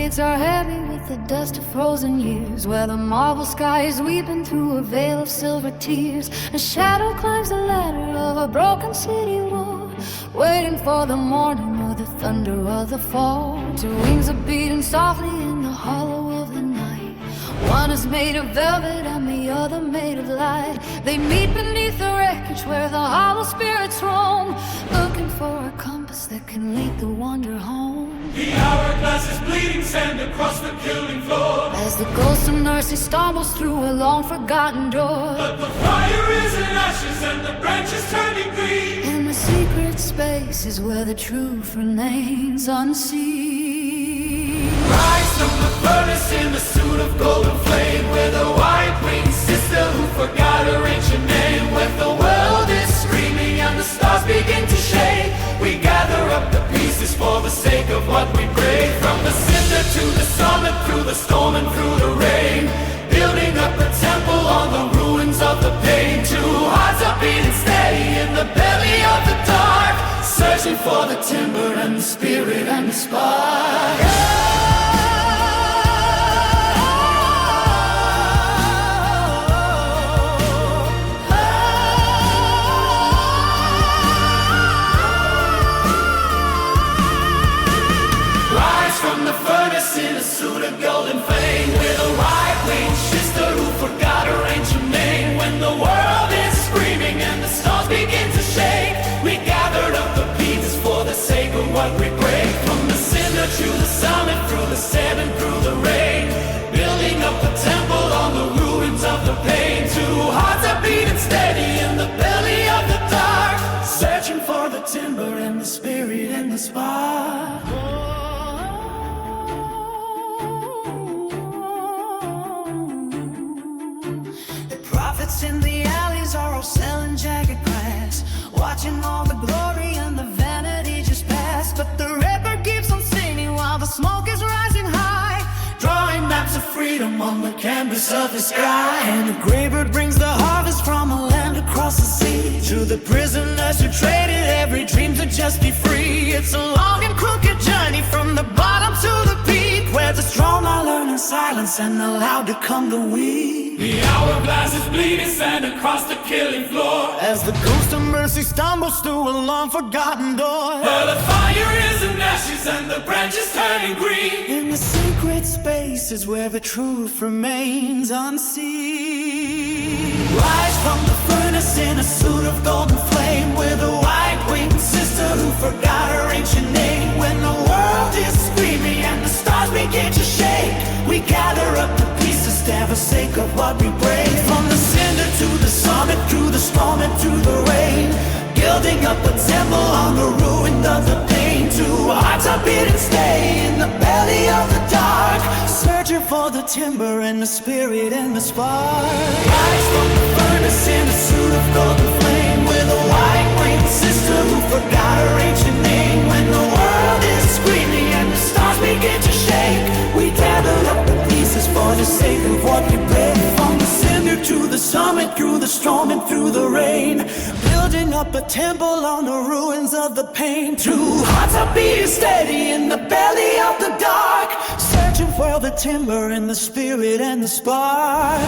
gates are heavy with the dust of frozen years, where the marble sky is weeping through a veil of silver tears. A shadow climbs the ladder of a broken city wall, waiting for the morning or the thunder of the fall. Two wings are beating softly in the hollow of the night. One is made of velvet and the other made of light. They meet beneath the wreckage where the hollow spirits roam, looking for a compass that can lead the wanderer home. The hourglass is bleeding sand across the killing floor, As the ghost of mercy stumbles through a long-forgotten door. but the fire is in ashes and the branches turning green. In the secret spaces where the truth remains unseen. Rise from the furnace in a suit of golden flame, with a white-winged sister who forgot her ancient name. When the world is screaming and the stars begin to shake, we gather up the pieces for the sake of what we pray. From the cinder to the summit, through the storm and through the rain, building up a temple on the ruins of the pain. Two hearts are beating steady in the belly of the dark, searching for the timber and the spirit and the spark. In a suit of golden flame, with a white-winged sister who forgot her ancient name. When the world is screaming and the stars begin to shake, we gathered up the pieces for the sake of what we break. From the cinder to the summit, through the sand and through the rain, building up a temple on the ruins of the pain. Two hearts are beating steady in the belly of the dark, searching for the timber and the spirit and the spark. In the alleys are all selling jagged glass, watching all the glory and the vanity just pass. But the redbird keeps on singing while the smoke is rising high, drawing maps of freedom on the canvas of the sky. And the graybird brings the harvest from a land across the sea, to the prisoners who traded every dream to just be free. It's a long and crooked journey from the bottom to the peak, where the strong are learning silence and allowed to come the weak. The hourglass is bleeding sand across the killing floor, As the ghost of mercy stumbles through a long-forgotten door. but the fire is in ashes and the branches turning green. In the secret spaces where the truth remains unseen. Rise from the furnace in a suit of golden flame, with a white-winged sister who forgot her ancient name. When the world is screaming and the stars begin to shake, we gather up the pieces for the sake of what we break. From the cinder to the summit, through the storm and through the rain, building up a temple on the ruin of the pain. Two hearts are beating steady in the belly of the dark, searching for the timber and the spirit and the spark. Rise from the furnace in a suit of golden flame, with a white-winged sister who forgot her ancient name. When the world is screaming and the stars begin to shake, we gather up the pieces for the sake of what we pray. From the cinder to the summit, through the storm and through the rain, building up a temple on the ruins of the pain. Two hearts are beating steady in the belly of the dark, searching for the timber and the spirit and the spark.